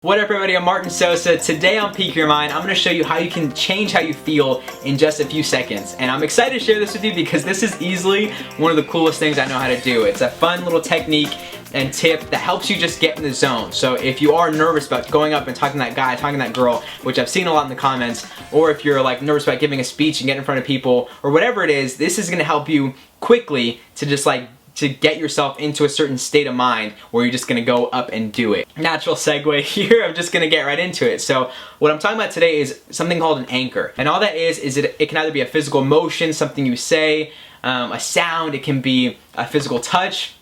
What up everybody, I'm Martin Sosa. Today on Peak Your Mind, I'm going to show you how you can change how you feel in just a few seconds. And I'm excited to share this with you because this is easily one of the coolest things I know how to do. It's a fun little technique and tip that helps you just get in the zone. So if you are nervous about going up and talking to that guy, talking to that girl, which I've seen a lot in the comments, or if you're like nervous about giving a speech and getting in front of people, or whatever it is, this is going to help you quickly to just to get yourself into a certain state of mind where you're just gonna go up and do it. Natural segue here, I'm just gonna get right into it. So what I'm talking about today is something called an anchor. And all that is it can either be a physical motion, something you say, a sound, it can be a physical touch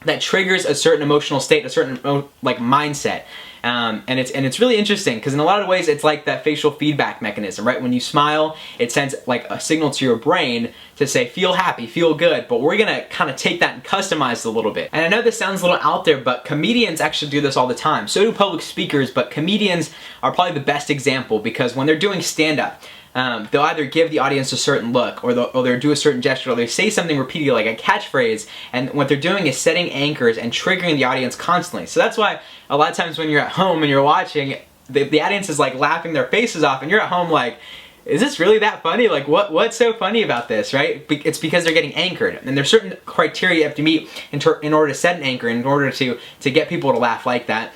that triggers a certain emotional state, a certain mindset. And it's really interesting because in a lot of ways it's like that facial feedback mechanism, right? When you smile, it sends like a signal to your brain to say, feel happy, feel good, but we're gonna kind of take that and customize it a little bit. And I know this sounds a little out there, but comedians actually do this all the time. So do public speakers, but comedians are probably the best example because when they're doing stand-up, they'll either give the audience a certain look or they'll do a certain gesture or they say something repeatedly like a catchphrase, and what they're doing is setting anchors and triggering the audience constantly. So that's why a lot of times when you're at home and you're watching, the audience is like laughing their faces off and you're at home like, is this really that funny? Like what's so funny about this, right? It's because they're getting anchored, and there's certain criteria you have to meet in order to set an anchor, in order to get people to laugh like that.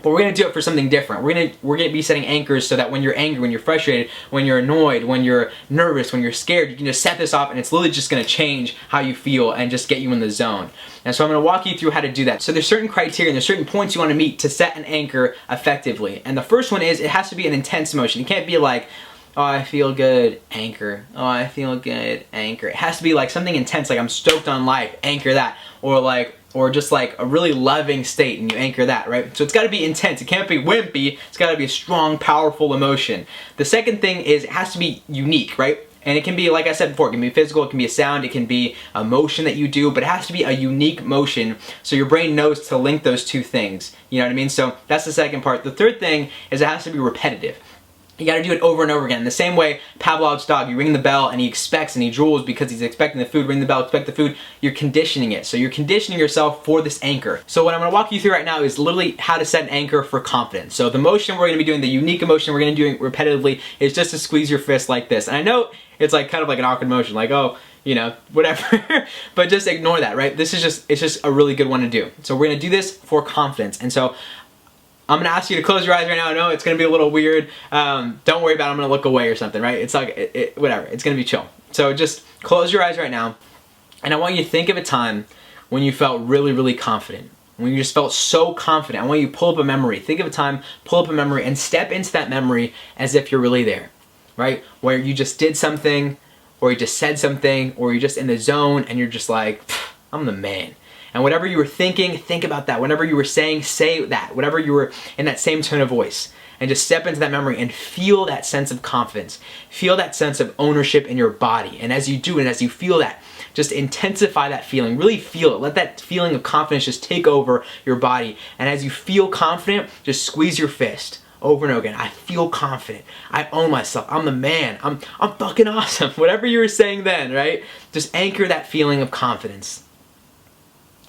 But we're gonna do it for something different. We're gonna be setting anchors so that when you're angry, when you're frustrated, when you're annoyed, when you're nervous, when you're scared, you can just set this off and it's literally just gonna change how you feel and just get you in the zone. And so I'm gonna walk you through how to do that. So there's certain criteria and there's certain points you wanna meet to set an anchor effectively. And the first one is it has to be an intense emotion. It can't be like, oh, I feel good, anchor. Oh, I feel good, anchor. It has to be like something intense, like I'm stoked on life, anchor that. Or just like a really loving state and you anchor that, right? So it's gotta be intense. It can't be wimpy. It's gotta be a strong, powerful emotion. The second thing is it has to be unique, right? And it can be, like I said before, it can be physical, it can be a sound, it can be a motion that you do, but it has to be a unique motion so your brain knows to link those two things. You know what I mean? So that's the second part. The third thing is it has to be repetitive. You gotta do it over and over again. The same way Pavlov's dog, you ring the bell and he expects and he drools because he's expecting the food, ring the bell, expect the food, you're conditioning it. So you're conditioning yourself for this anchor. So what I'm gonna walk you through right now is literally how to set an anchor for confidence. So the motion we're gonna be doing, the unique emotion we're gonna be doing repetitively is just to squeeze your fist like this. And I know it's like kind of like an awkward motion, like, oh, you know, whatever, but just ignore that, right? It's just a really good one to do. So we're gonna do this for confidence. And so I'm gonna ask you to close your eyes right now. I know it's gonna be a little weird. Don't worry about it. I'm gonna look away or something, right? It's like, whatever. It's gonna be chill. So just close your eyes right now. And I want you to think of a time when you felt really, really confident. When you just felt so confident. I want you to pull up a memory. Think of a time, pull up a memory, and step into that memory as if you're really there, right? Where you just did something, or you just said something, or you're just in the zone, and you're just like, I'm the man. And whatever you were thinking, think about that. Whatever you were saying, say that. Whatever you were in that same tone of voice. And just step into that memory and feel that sense of confidence. Feel that sense of ownership in your body. And as you do and as you feel that, just intensify that feeling. Really feel it. Let that feeling of confidence just take over your body. And as you feel confident, just squeeze your fist over and over again. I feel confident. I own myself. I'm the man. I'm fucking awesome. Whatever you were saying then, right? Just anchor that feeling of confidence.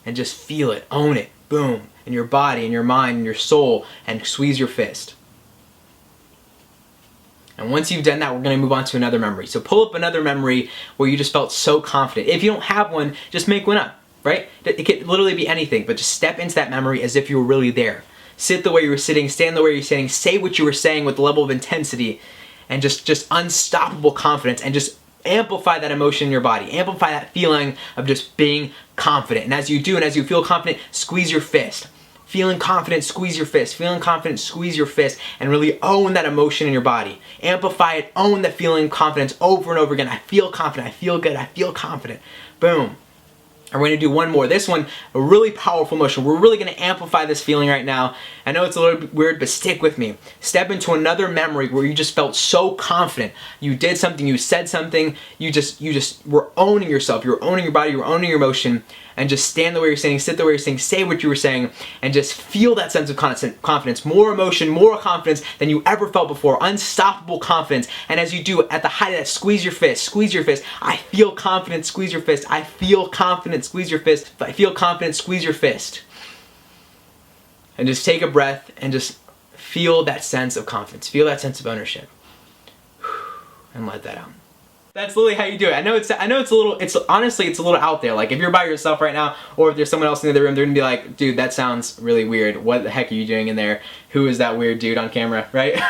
And just feel it, own it, boom, in your body, in your mind, in your soul, and squeeze your fist. And once you've done that, we're gonna move on to another memory. So pull up another memory where you just felt so confident. If you don't have one, just make one up, right? It could literally be anything, but just step into that memory as if you were really there. Sit the way you were sitting, stand the way you're standing, say what you were saying with the level of intensity, and just unstoppable confidence, and just amplify that emotion in your body. Amplify that feeling of just being confident. And as you do and as you feel confident, squeeze your fist. Feeling confident, squeeze your fist. Feeling confident, squeeze your fist. And really own that emotion in your body. Amplify it, own the feeling of confidence over and over again. I feel confident, I feel good, I feel confident. Boom. And we're gonna do one more. This one, a really powerful motion. We're really gonna amplify this feeling right now. I know it's a little bit weird, but stick with me. Step into another memory where you just felt so confident. You did something, you said something, you just were owning yourself. You were owning your body, you were owning your emotion, and just stand the way you're standing, sit the way you're saying, say what you were saying, and just feel that sense of confidence. More emotion, more confidence than you ever felt before. Unstoppable confidence. And as you do, at the height of that, squeeze your fist, squeeze your fist. I feel confident, squeeze your fist. I feel confident, squeeze your fist. If I feel confident, squeeze your fist. And just take a breath and just feel that sense of confidence, feel that sense of ownership, and let that out. That's literally how you do it. I know it's a little, honestly, it's a little out there. Like if you're by yourself right now, or if there's someone else in the room, they're gonna be like, dude, that sounds really weird. What the heck are you doing in there? Who is that weird dude on camera, right?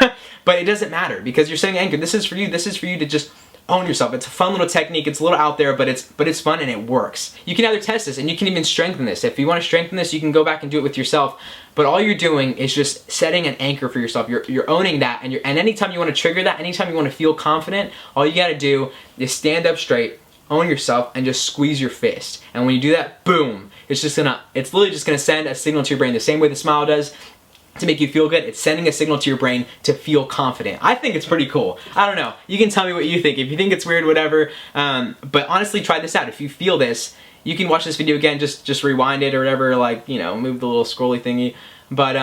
But it doesn't matter because you're setting anchor. This is for you. This is for you to just own yourself. It's a fun little technique. It's a little out there, but it's fun and it works. You can either test this and you can even strengthen this. If you want to strengthen this, you can go back and do it with yourself. But all you're doing is just setting an anchor for yourself. You're owning that, and anytime you want to trigger that, anytime you want to feel confident, all you got to do is stand up straight, own yourself, and just squeeze your fist. And when you do that, boom, it's literally just gonna send a signal to your brain the same way the smile does. To make you feel good, it's sending a signal to your brain to feel confident. I think it's pretty cool. I don't know. You can tell me what you think. If you think it's weird, whatever. But honestly, try this out. If you feel this, you can watch this video again. Just rewind it or whatever. Like, you know, move the little scrolly thingy. But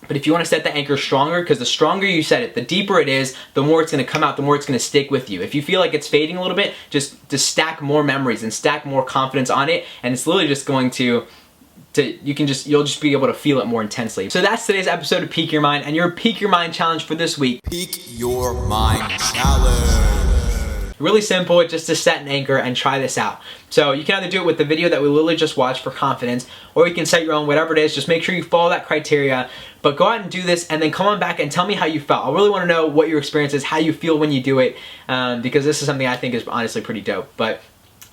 if you want to set the anchor stronger, because the stronger you set it, the deeper it is, the more it's going to come out, the more it's going to stick with you. If you feel like it's fading a little bit, just stack more memories and stack more confidence on it, and it's literally just going to you'll just be able to feel it more intensely. So that's today's episode of Peak Your Mind, and your Peak Your Mind challenge for this week. Peak Your Mind challenge. Really simple, just to set an anchor and try this out. So you can either do it with the video that we literally just watched for confidence, or you can set your own, whatever it is. Just make sure you follow that criteria, but go out and do this and then come on back and tell me how you felt. I really want to know what your experience is, how you feel when you do it, because this is something I think is honestly pretty dope. But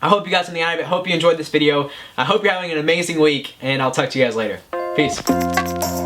I hope you got something out of it. Hope you enjoyed this video. I hope you're having an amazing week, and I'll talk to you guys later. Peace.